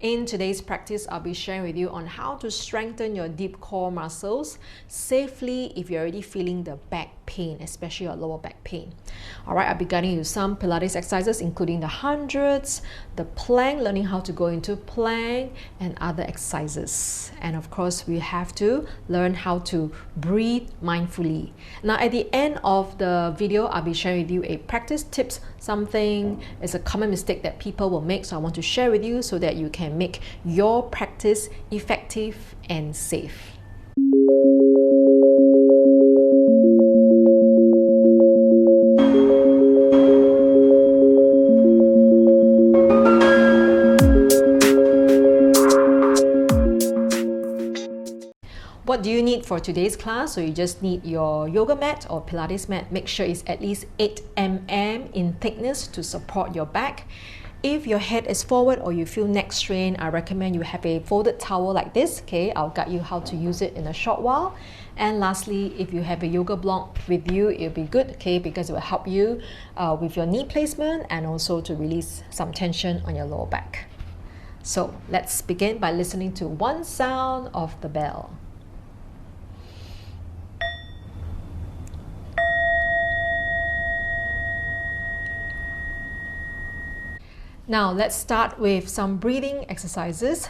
In today's practice, I'll be sharing with you on how to strengthen your deep core muscles safely if you're already feeling the back pain, especially your lower back pain. Alright, I'll be guiding you some Pilates exercises, including the hundreds, the plank, learning how to go into plank, and other exercises. And of course, we have to learn how to breathe mindfully. Now, at the end of the video, I'll be sharing with you a practice tips. Something is a common mistake that people will make, so I want to share with you so that you can make your practice effective and safe. What do you need for today's class? So you just need your yoga mat or Pilates mat. Make sure it's at least 8 mm in thickness to support your back. If your head is forward or you feel neck strain, I recommend you have a folded towel like this. Okay, I'll guide you how to use it in a short while. And lastly, if you have a yoga block with you, it'll be good, okay, because it will help you with your knee placement and also to release some tension on your lower back. So let's begin by listening to one sound of the bell. Now let's start with some breathing exercises.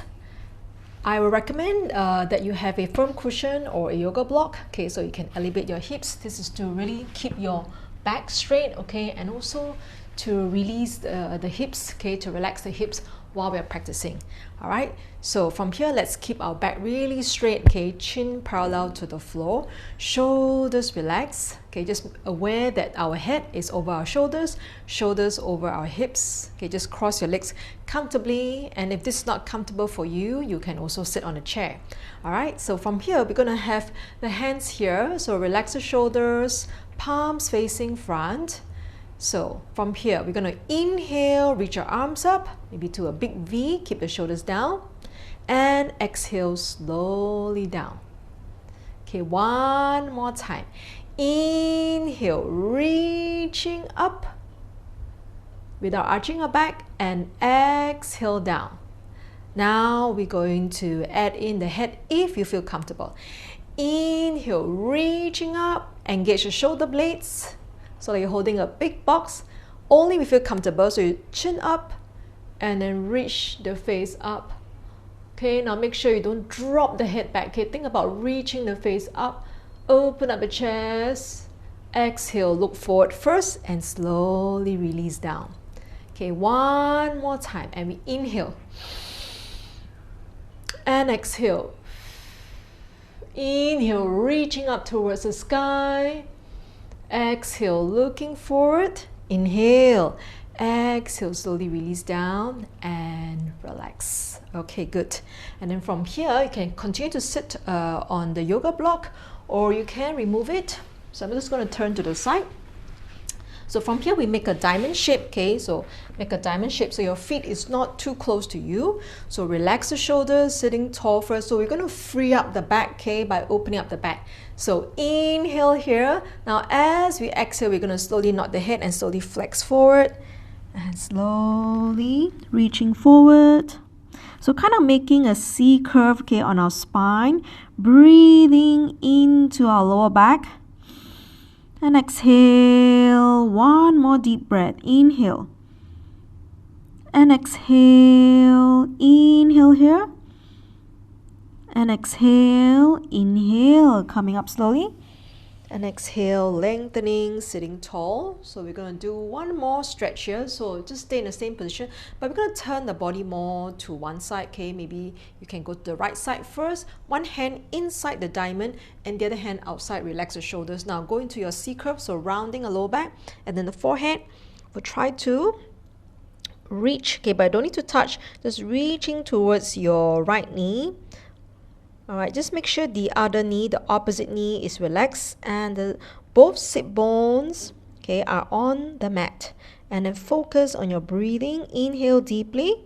I will recommend that you have a firm cushion or a yoga block, okay, so you can elevate your hips. This is to really keep your back straight, okay, and also to release the hips, okay, to relax the hips while we're practicing. All right, so from here, let's keep our back really straight, okay, chin parallel to the floor, shoulders relaxed, okay, just aware that our head is over our shoulders, shoulders over our hips, okay, just cross your legs comfortably, and if this is not comfortable for you, you can also sit on a chair. All right, so from here, we're gonna have the hands here, so relax the shoulders, palms facing front. So from here, we're going to inhale, reach your arms up, maybe to a big V, keep the shoulders down, and exhale slowly down. Okay, one more time. Inhale, reaching up without arching your back, and exhale down. Now we're going to add in the head if you feel comfortable. Inhale, reaching up, engage the shoulder blades. So like you're holding a big box, only if you feel comfortable. So you chin up and then reach the face up. Okay, now make sure you don't drop the head back. Okay, think about reaching the face up. Open up the chest. Exhale, look forward first and slowly release down. Okay, one more time. And we inhale. And exhale. Inhale, reaching up towards the sky. Exhale, looking forward. Inhale. Exhale, slowly release down and relax. Okay, good. And then from here, you can continue to sit on the yoga block, or you can remove it. So I'm just going to turn to the side. So from here, we make a diamond shape, okay? So make a diamond shape so your feet is not too close to you. So relax the shoulders, sitting tall first. So we're going to free up the back, okay, by opening up the back. So inhale here. Now as we exhale, we're going to slowly nod the head and slowly flex forward. And slowly reaching forward. So kind of making a C curve, okay, on our spine. Breathing into our lower back. And exhale, one more deep breath. Inhale. And exhale, inhale here. And exhale, inhale, coming up slowly. And exhale, lengthening, sitting tall. So we're going to do one more stretch here. So just stay in the same position. But we're going to turn the body more to one side. Okay, maybe you can go to the right side first. One hand inside the diamond and the other hand outside. Relax the shoulders. Now go into your C curve. So rounding a lower back. And then the forehead. We'll try to reach. Okay, but don't need to touch. Just reaching towards your right knee. Alright, just make sure the other knee, the opposite knee is relaxed and both sit bones, okay, are on the mat. And then focus on your breathing. Inhale deeply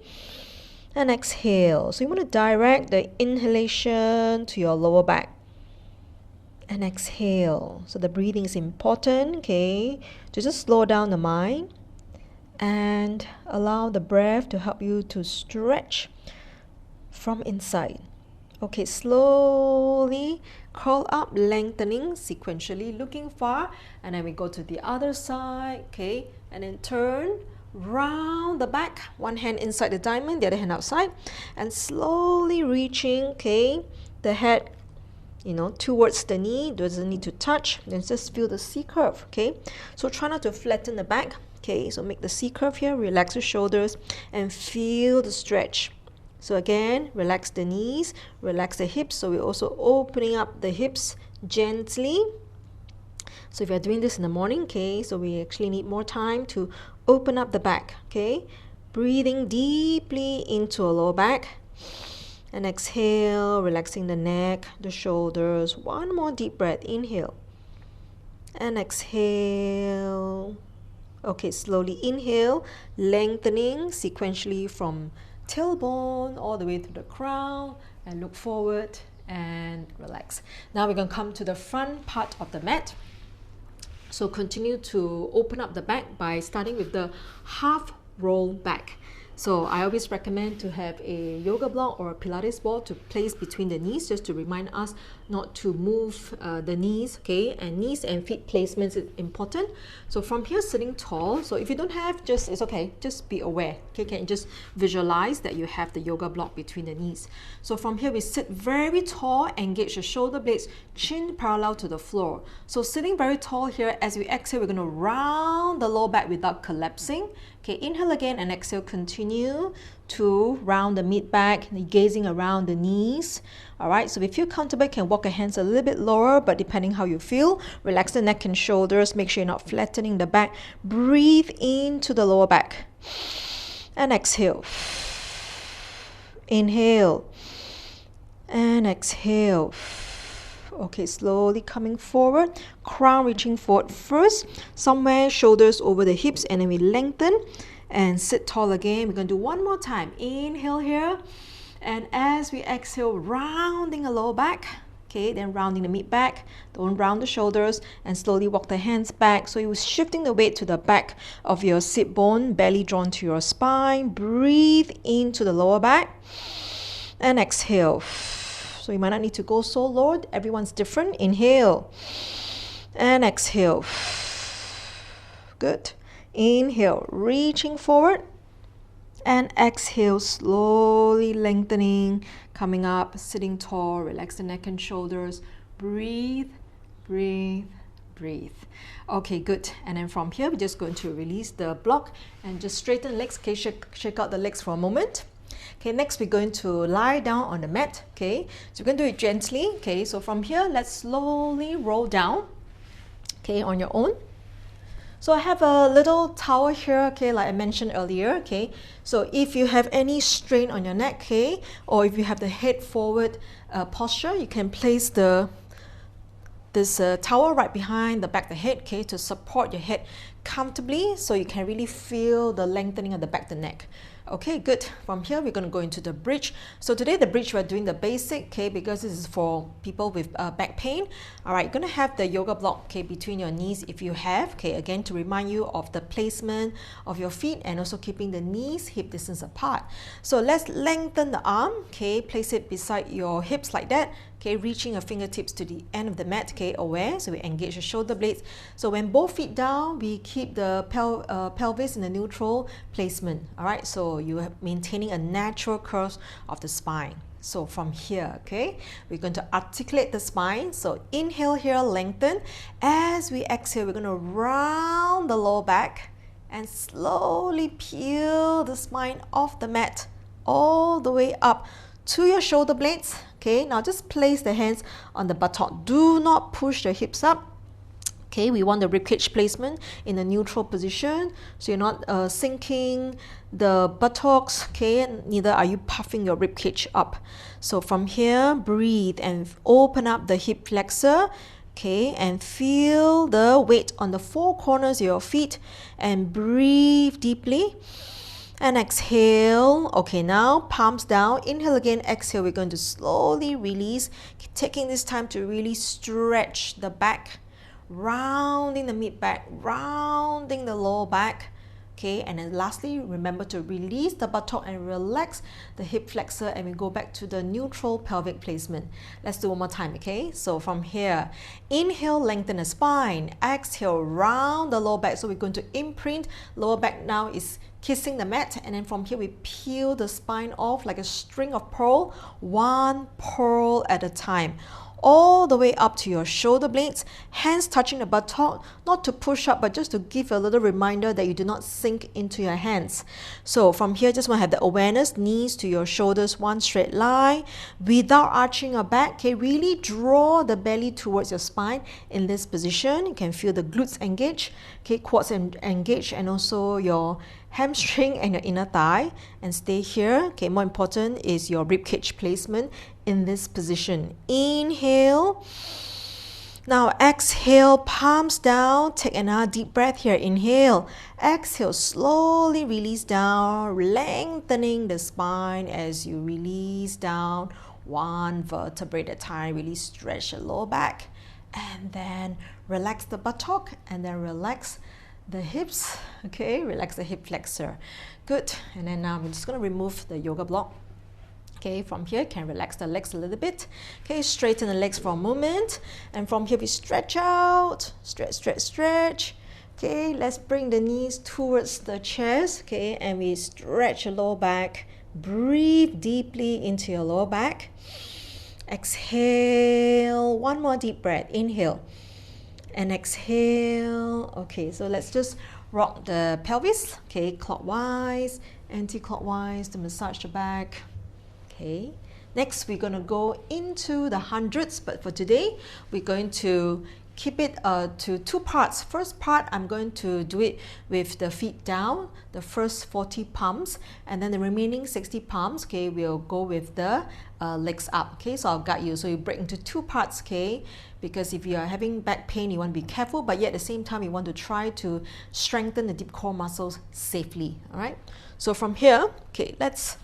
and exhale. So you want to direct the inhalation to your lower back. And exhale. So the breathing is important, okay, to just slow down the mind and allow the breath to help you to stretch from inside. Okay, slowly curl up, lengthening sequentially, looking far, and then we go to the other side, okay, and then turn round the back, one hand inside the diamond, the other hand outside, and slowly reaching, okay, the head, you know, towards the knee, doesn't need to touch, then just feel the C curve, okay. So try not to flatten the back, okay, so make the C curve here, relax the shoulders, and feel the stretch. So again, relax the knees, relax the hips, so we're also opening up the hips gently. So if you're doing this in the morning, okay, so we actually need more time to open up the back, okay. Breathing deeply into a lower back. And exhale, relaxing the neck, the shoulders. One more deep breath. Inhale. And exhale. Okay, slowly inhale, lengthening sequentially from tailbone all the way to the crown, and look forward and relax. Now we're going to come to the front part of the mat. So continue to open up the back by starting with the half roll back. So I always recommend to have a yoga block or a pilates ball to place between the knees, just to remind us not to move the knees, okay? And knees and feet placements is important. So from here, sitting tall. So if you don't have, it's okay, just be aware, okay? Can you just visualize that you have the yoga block between the knees. So from here, we sit very tall, engage the shoulder blades, chin parallel to the floor. So sitting very tall here, as we exhale, we're going to round the lower back without collapsing. Okay, inhale again and exhale, continue to round the mid back, gazing around the knees. All right, so if you feel comfortable, you can walk your hands a little bit lower, but depending how you feel, relax the neck and shoulders, make sure you're not flattening the back. Breathe into the lower back and exhale. Inhale and exhale. Okay, slowly coming forward, crown reaching forward first, somewhere shoulders over the hips, and then we lengthen and sit tall again. We're going to do one more time. Inhale here, and as we exhale, rounding the lower back, okay, then rounding the mid back, don't round the shoulders, and slowly walk the hands back. So you're shifting the weight to the back of your sit bone, belly drawn to your spine. Breathe into the lower back and exhale. So you might not need to go so low. Everyone's different. Inhale and exhale. Good. Inhale, reaching forward, and exhale, slowly lengthening, coming up, sitting tall. Relax the neck and shoulders. Breathe, breathe, breathe. Okay, good. And then from here, we're just going to release the block and just straighten legs. Okay, shake out the legs for a moment. Okay, next we're going to lie down on the mat. Okay, so we're going to do it gently. Okay, so from here, let's slowly roll down. Okay, on your own. So I have a little towel here, okay, like I mentioned earlier, okay. So if you have any strain on your neck, okay, or if you have the head forward posture, you can place this towel right behind the back of the head, okay, to support your head comfortably, so you can really feel the lengthening of the back of the neck. Okay, good. From here, we're going to go into the bridge. So today, the bridge, we're doing the basic, okay, because this is for people with back pain. All right, you're going to have the yoga block, okay, between your knees if you have, okay, again, to remind you of the placement of your feet and also keeping the knees hip distance apart. So let's lengthen the arm, okay, place it beside your hips like that. Okay, reaching your fingertips to the end of the mat, okay, aware, so we engage the shoulder blades. So when both feet down, we keep the pelvis in the neutral placement, all right? So you are maintaining a natural curve of the spine. So from here, okay, we're going to articulate the spine. So inhale here, lengthen. As we exhale, we're going to round the lower back and slowly peel the spine off the mat all the way up to your shoulder blades. Okay, now just place the hands on the buttock. Do not push the hips up. Okay, we want the ribcage placement in a neutral position, so you're not sinking the buttocks, okay, neither are you puffing your ribcage up. So from here, breathe and open up the hip flexor, okay, and feel the weight on the four corners of your feet, and breathe deeply. And exhale. Okay, now palms down. Inhale again, exhale. We're going to slowly release, taking this time to really stretch the back, rounding the mid back, rounding the lower back. Okay, and then lastly, remember to release the buttock and relax the hip flexor, and we go back to the neutral pelvic placement. Let's do one more time, okay? So from here, inhale, lengthen the spine. Exhale, round the lower back. So we're going to imprint. Lower back now is kissing the mat, and then from here we peel the spine off like a string of pearl, one pearl at a time, all the way up to your shoulder blades, hands touching the buttock, not to push up, but just to give a little reminder that you do not sink into your hands. So from here, just want to have the awareness, knees to your shoulders, one straight line, without arching your back. Okay, really draw the belly towards your spine in this position. You can feel the glutes engage, okay, quads engage, and also your hamstring and your inner thigh, and stay here. Okay, more important is your rib cage placement in this position. Inhale. Now exhale, palms down. Take another deep breath here. Inhale. Exhale, slowly release down, lengthening the spine as you release down one vertebrae at a time. Really stretch the lower back, and then relax the buttock, and then relax the hips. Okay, relax the hip flexor. Good. And then now I'm just going to remove the yoga block. Okay, from here, can relax the legs a little bit. Okay, straighten the legs for a moment. And from here, we stretch out. Stretch, stretch, stretch. Okay, let's bring the knees towards the chest. Okay, and we stretch your lower back. Breathe deeply into your lower back. Exhale. One more deep breath. Inhale. And exhale. Okay, so let's just rock the pelvis. Okay, clockwise, anti-clockwise to massage the back. Okay, next we're going to go into the hundreds, but for today we're going to keep it to two parts. First part, I'm going to do it with the feet down, the first 40 pumps, and then the remaining 60 pumps, okay, we'll go with the legs up. Okay, so I'll guide you. So you break into two parts, okay, because if you are having back pain, you want to be careful, but yet at the same time, you want to try to strengthen the deep core muscles safely. All right, so from here, okay, let's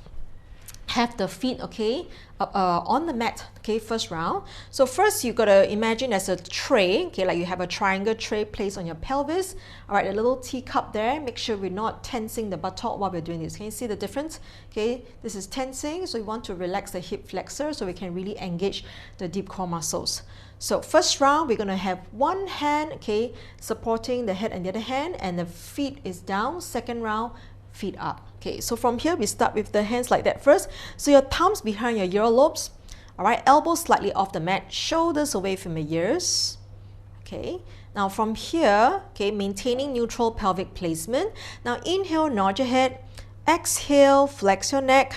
have the feet, okay, on the mat, okay, first round. So first you got to imagine there's a tray, okay, like you have a triangle tray placed on your pelvis. All right, a little teacup there. Make sure we're not tensing the buttock while we're doing this. Can you see the difference? Okay, this is tensing, so you want to relax the hip flexor so we can really engage the deep core muscles. So first round, we're going to have one hand, okay, supporting the head and the other hand, and the feet is down. Second round, feet up. Okay, so from here we start with the hands like that first. So your thumbs behind your earlobes. All right, elbows slightly off the mat, shoulders away from your ears. Okay, now from here, okay, maintaining neutral pelvic placement. Now inhale, nod your head. Exhale, flex your neck.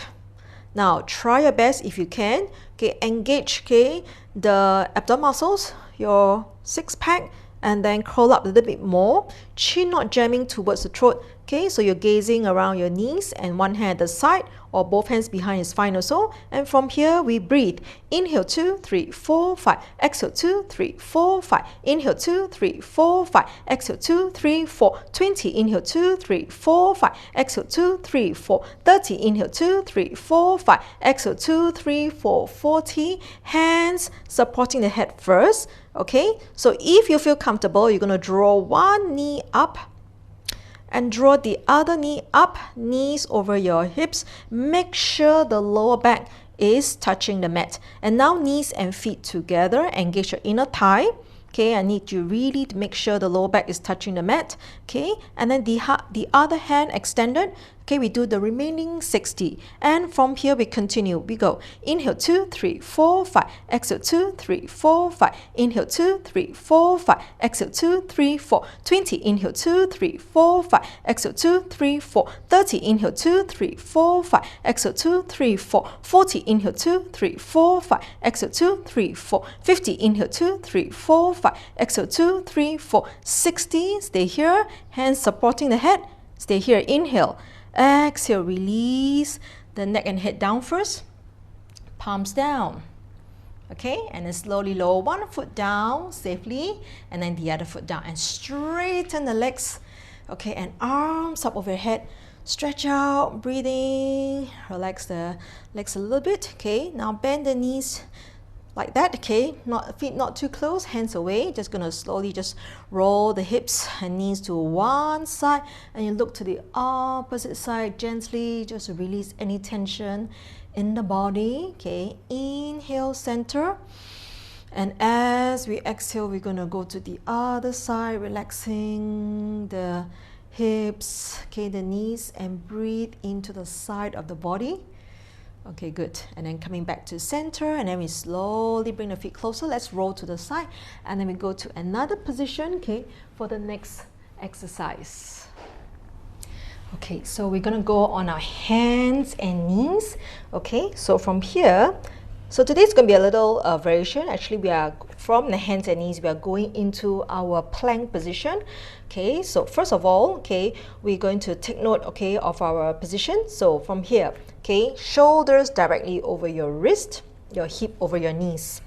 Now try your best if you can. Okay, engage, okay, the abdominal muscles, your six pack, and then curl up a little bit more. Chin not jamming towards the throat. Okay, so you're gazing around your knees, and one hand at the side or both hands behind is fine also. And from here, we breathe. Inhale 2, 3, 4, 5. Exhale 2, 3, 4, 5. Inhale 2, 3, 4, 5. Exhale 2, 3, 4. 20. Inhale 2, 3, 4, 5. Exhale 2, 3, 4. 30. Inhale 2, 3, 4, 5. Exhale 2, 3, 4. 40. Hands supporting the head first. Okay, so if you feel comfortable, you're going to draw one knee up and draw the other knee up, knees over your hips. Make sure the lower back is touching the mat. And now knees and feet together, engage your inner thigh. Okay, I need you really to make sure the lower back is touching the mat. Okay, and then the other hand extended. Okay, we do the remaining 60. And from here, we continue. We go. Inhale 2, 3, 4, 5. Exhale 2, 3, 4, 5. Inhale 2, 3, 4, 5. Exhale 2, 3, 4. 20. Inhale 2, 3, 4, 5. Exhale 2, 3, 4. 30. Inhale 2, 3, 4, 5. Exhale 2, 3, 4. 40. Inhale 2, 3, 4, 5. Exhale 2, 3, 4. 50. Inhale 2, 3, 4, 5. Exhale 2, 3, 4. 60. Stay here. Hands supporting the head. Stay here. Inhale. Exhale, release the neck and head down first. Palms down. Okay, and then slowly lower one foot down safely, and then the other foot down, and straighten the legs. Okay, and arms up overhead. Stretch out, breathing. Relax the legs a little bit. Okay, now bend the knees like that, okay? Feet not too close, hands away. Just gonna slowly just roll the hips and knees to one side, and you look to the opposite side gently, just release any tension in the body, okay? Inhale, center. And as we exhale, we're gonna go to the other side, relaxing the hips, okay, the knees, and breathe into the side of the body. Okay, good. And then coming back to center, and then we slowly bring the feet closer. Let's roll to the side, and then we go to another position, okay, for the next exercise. Okay, so we're gonna go on our hands and knees. Okay, so from here, so today's gonna be a little variation. Actually, we are from the hands and knees, we are going into our plank position. Okay, so first of all, okay, we're going to take note, okay, of our position. So from here, okay, shoulders directly over your wrist, your hip over your knees.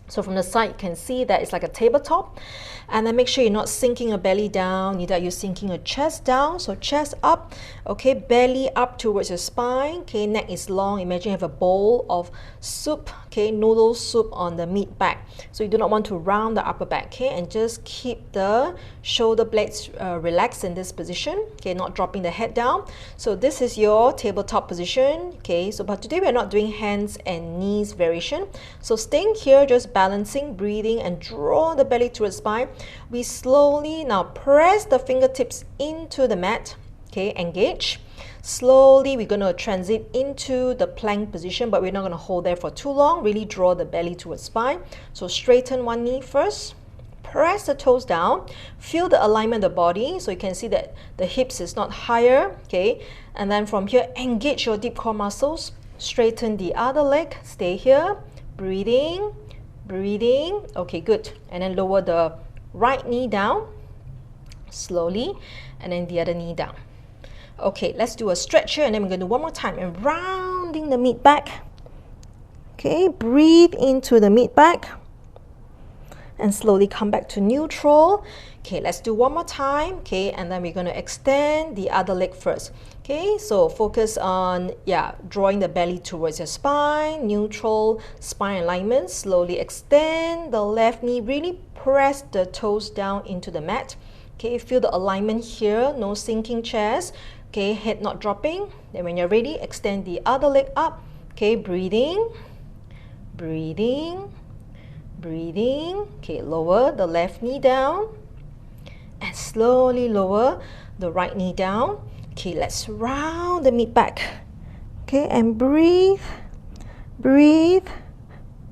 So from the side, you can see that it's like a tabletop. And then make sure you're not sinking your belly down, neither are you sinking your chest down. So chest up, okay, belly up towards your spine, okay, neck is long. Imagine you have a bowl of soup, okay, noodle soup on the mid back. So you do not want to round the upper back, okay, and just keep the shoulder blades relaxed in this position, okay, not dropping the head down. So this is your tabletop position, okay, so but today we're not doing hands and knees variation. So staying here, just balancing, breathing, and draw the belly towards spine. We slowly now press the fingertips into the mat, okay, engage. Slowly we're going to transit into the plank position, but we're not going to hold there for too long. Really draw the belly towards spine. So straighten one knee first, press the toes down, feel the alignment of the body, so you can see that the hips is not higher, okay, and then from here engage your deep core muscles, straighten the other leg, stay here, breathing, breathing, okay, good, and then lower the right knee down slowly, and then the other knee down. Okay, let's do a stretch here, and then we're going to do one more time, and rounding the mid back. Okay, breathe into the mid back and slowly come back to neutral. Okay, let's do one more time. Okay, and then we're going to extend the other leg first. Okay, so focus on, drawing the belly towards your spine, neutral spine alignment. Slowly extend the left knee, really press the toes down into the mat. Okay, feel the alignment here, no sinking chest. Okay, head not dropping. Then when you're ready, extend the other leg up. Okay, breathing, breathing, breathing. Okay, lower the left knee down and slowly lower the right knee down. Okay, let's round the mid back. Okay, and breathe, breathe,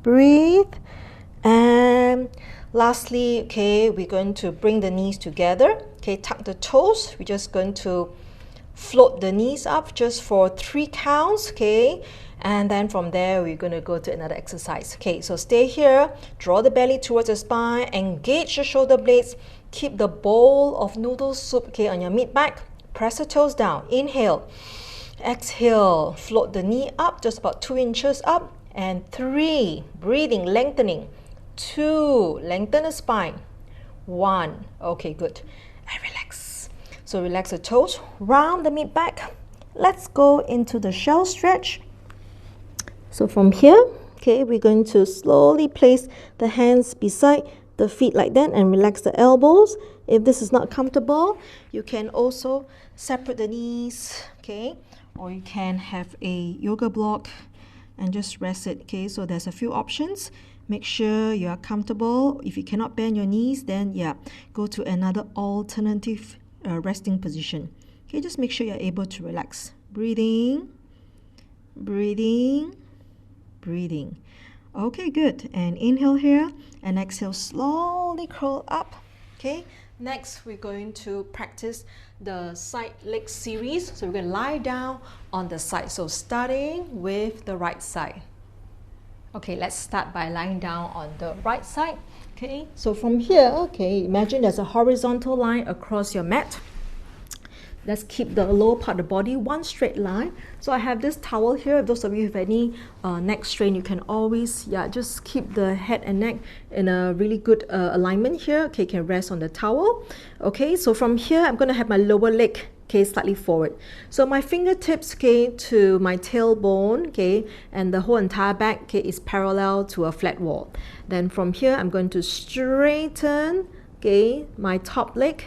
breathe. And lastly, okay, we're going to bring the knees together. Okay, tuck the toes. We're just going to float the knees up just for 3 counts. Okay, and then from there we're going to go to another exercise. Okay, so stay here, draw the belly towards the spine, engage your shoulder blades, keep the bowl of noodle soup, okay, on your mid back. Press the toes down, inhale, exhale, float the knee up just about 2 inches up, and 3, breathing, lengthening, 2, lengthen the spine, 1, okay, good, and relax. So relax the toes, round the mid back. Let's go into the shell stretch. So from here, okay, we're going to slowly place the hands beside the feet like that and relax the elbows. If this is not comfortable, you can also separate the knees, okay, or you can have a yoga block and just rest it, okay. So there's a few options. Make sure you are comfortable. If you cannot bend your knees, then go to another alternative resting position. Okay, just make sure you're able to relax. Breathing, breathing, breathing. Okay, good. And inhale here and exhale, slowly curl up. Okay, next we're going to practice the side leg series. So we're going to lie down on the side. So starting with the right side. Okay, let's start by lying down on the right side. Okay, so from here, okay, imagine there's a horizontal line across your mat. Let's keep the lower part of the body one straight line. So I have this towel here. If those of you have any neck strain, you can always just keep the head and neck in a really good alignment here. Okay, you can rest on the towel. Okay, so from here I'm going to have my lower leg okay, slightly forward. So my fingertips, okay, to my tailbone, okay, and the whole entire back, okay, is parallel to a flat wall. Then from here, I'm going to straighten, okay, my top leg,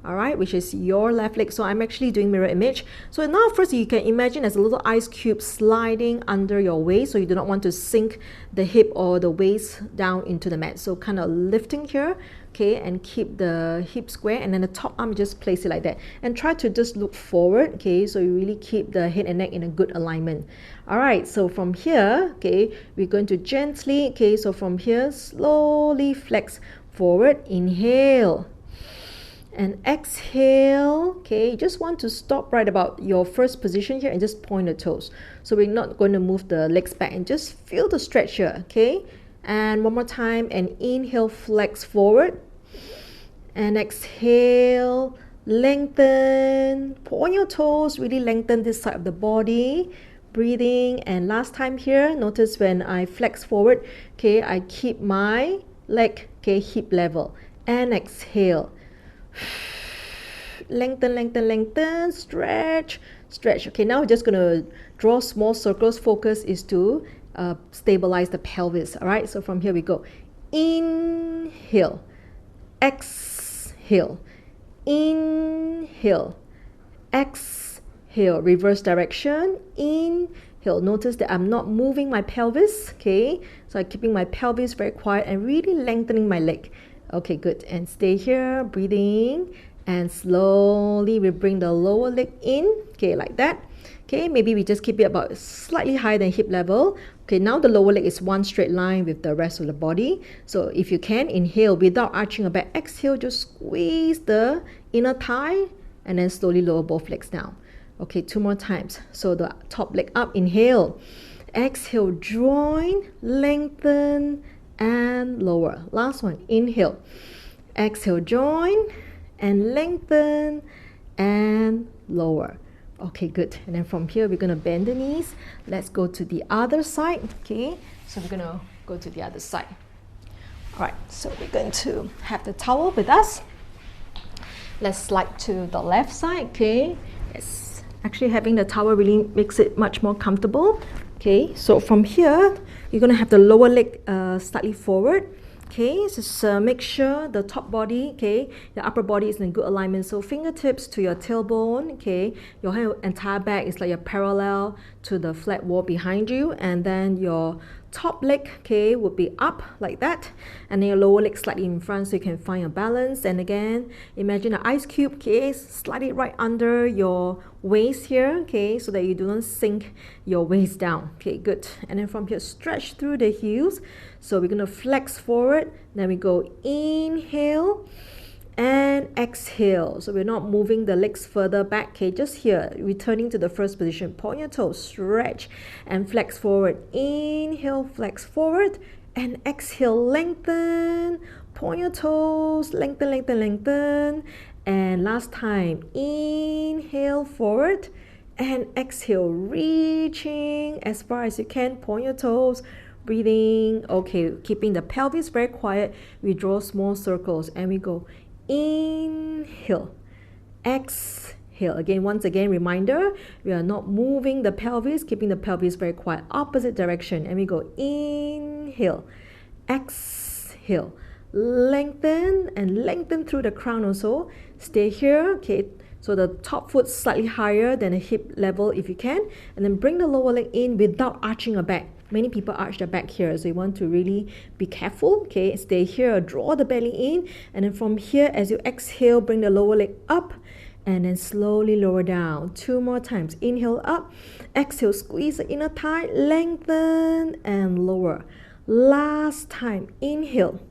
all right, which is your left leg. So I'm actually doing mirror image. So now first you can imagine as a little ice cube sliding under your waist, so you do not want to sink the hip or the waist down into the mat. So kind of lifting here, okay, and keep the hip square, and then the top arm, just place it like that and try to just look forward, okay, so you really keep the head and neck in a good alignment. All right, so from here, okay, we're going to gently, okay, so from here slowly flex forward, inhale and exhale. Okay, you just want to stop right about your first position here and just point the toes. So we're not going to move the legs back, and just feel the stretch here. Okay, and one more time, and inhale, flex forward, and exhale, lengthen, point your toes, really lengthen this side of the body, breathing. And last time here, notice when I flex forward, okay, I keep my leg, okay, hip level, and exhale. Lengthen, lengthen, lengthen, stretch, stretch. Okay, now we're just going to draw small circles. Focus is to stabilize the pelvis. All right, so from here we go. Inhale, exhale, inhale, exhale, reverse direction, inhale. Notice that I'm not moving my pelvis, okay? So I'm keeping my pelvis very quiet and really lengthening my leg. Okay, good. And stay here, breathing. And slowly we bring the lower leg in, okay, like that. Okay, maybe we just keep it about slightly higher than hip level. Okay, now the lower leg is one straight line with the rest of the body. So if you can, inhale without arching your back. Exhale, just squeeze the inner thigh and then slowly lower both legs down. Okay, 2 more times. So the top leg up, inhale. Exhale, join, lengthen, and lower. Last one, inhale. Exhale, join, and lengthen, and lower. Okay, good. And then from here, we're going to bend the knees. Let's go to the other side. Okay, so we're going to go to the other side. All right, so we're going to have the towel with us. Let's slide to the left side. Okay, yes. Actually, having the towel really makes it much more comfortable. Okay, so from here, you're going to have the lower leg slightly forward. Okay, just make sure the top body, okay, the upper body is in good alignment. So fingertips to your tailbone, okay, your entire back is like you're parallel to the flat wall behind you, and then your top leg, okay, would be up like that, and then your lower leg slightly in front so you can find your balance. And again, imagine an ice cube, okay, slide it right under your waist here, okay, so that you do not sink your waist down. Okay, good. And then from here, stretch through the heels. So we're going to flex forward, then we go inhale and exhale. So we're not moving the legs further back, okay, just here, returning to the first position. Point your toes, stretch and flex forward. Inhale, flex forward, and exhale, lengthen. Point your toes, lengthen, lengthen, lengthen. And last time, inhale forward and exhale, reaching as far as you can. Point your toes, breathing. Okay, keeping the pelvis very quiet. We draw small circles and we go inhale, exhale. Again, once again, reminder, we are not moving the pelvis, keeping the pelvis very quiet, opposite direction. And we go inhale, exhale, lengthen, and lengthen through the crown also. Stay here, okay, so the top foot slightly higher than the hip level if you can, and then bring the lower leg in without arching your back. Many people arch their back here, so you want to really be careful. Okay, stay here, draw the belly in, and then from here, as you exhale, bring the lower leg up, and then slowly lower down. 2 more times. Inhale up, exhale, squeeze the inner thigh, lengthen, and lower. Last time. Inhale,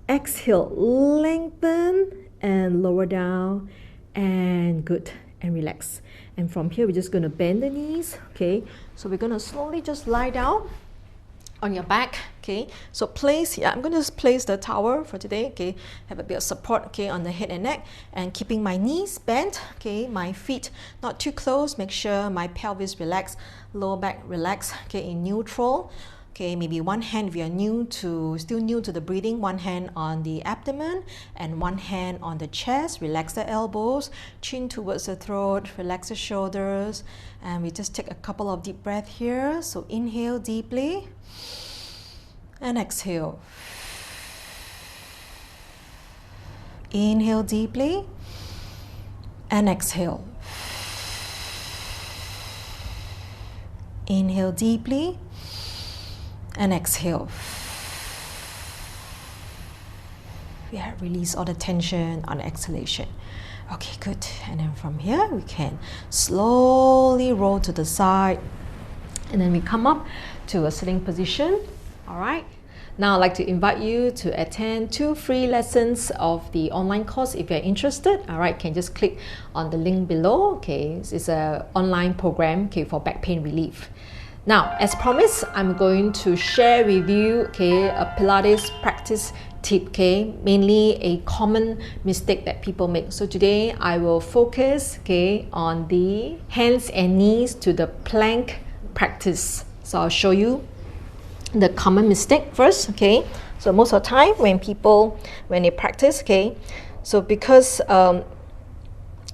exhale, lengthen, and lower down, and good, and relax. And from here, we're just going to bend the knees, okay? So we're going to slowly just lie down on your back, okay? So place, I'm going to just place the towel for today, okay? Have a bit of support, okay, on the head and neck, and keeping my knees bent, okay? My feet not too close, make sure my pelvis relax, lower back relax, okay, in neutral. Okay, maybe one hand if you're still new to the breathing, one hand on the abdomen and one hand on the chest. Relax the elbows, chin towards the throat, relax the shoulders, and we just take a couple of deep breaths here. So inhale deeply and exhale. Inhale deeply and exhale. Inhale deeply and exhale. Yeah, release all the tension on exhalation. Okay, good. And then from here, we can slowly roll to the side. And then we come up to a sitting position. All right. Now, I'd like to invite you to attend 2 free lessons of the online course if you're interested. All right, can just click on the link below. Okay, it's an online program, okay, for back pain relief. Now, as promised, I'm going to share with you, okay, a Pilates practice tip, okay, mainly a common mistake that people make. So today I will focus, okay, on the hands and knees to the plank practice. So I'll show you the common mistake first, okay. So most of the time when they practice, okay, so because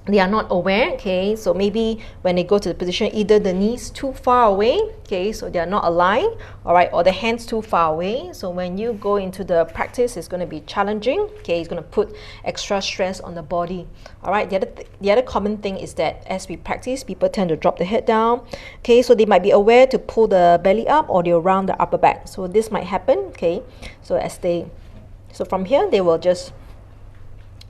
they are not aware, okay, so maybe when they go to the position, either the knees too far away, okay, so they are not aligned, all right, or the hands too far away. So when you go into the practice, it's going to be challenging, okay, it's going to put extra stress on the body, all right. The other common thing is that as we practice, people tend to drop the head down, okay, so they might be aware to pull the belly up or they'll round the upper back. So this might happen, okay, so from here, they will just,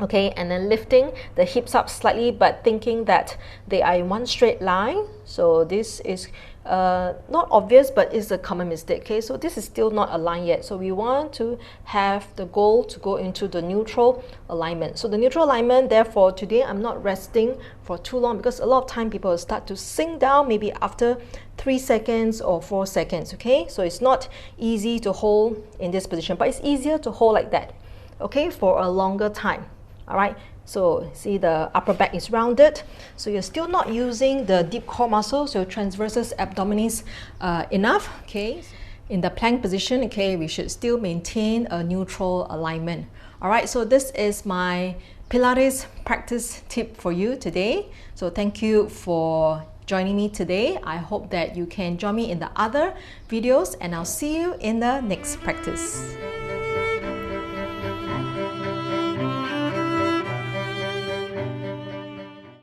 okay, and then lifting the hips up slightly, but thinking that they are in one straight line. So this is not obvious, but it's a common mistake, okay. So this is still not aligned yet. So we want to have the goal to go into the neutral alignment. So the neutral alignment, therefore, today I'm not resting for too long, because a lot of time people will start to sink down maybe after 3 seconds or 4 seconds, okay. So it's not easy to hold in this position, but it's easier to hold like that, okay, for a longer time. All right, so see the upper back is rounded, so you're still not using the deep core muscles, your transversus abdominis enough, okay. In the plank position, okay, we should still maintain a neutral alignment. All right, so this is my Pilates practice tip for you today. So thank you for joining me today. I hope that you can join me in the other videos, and I'll see you in the next practice.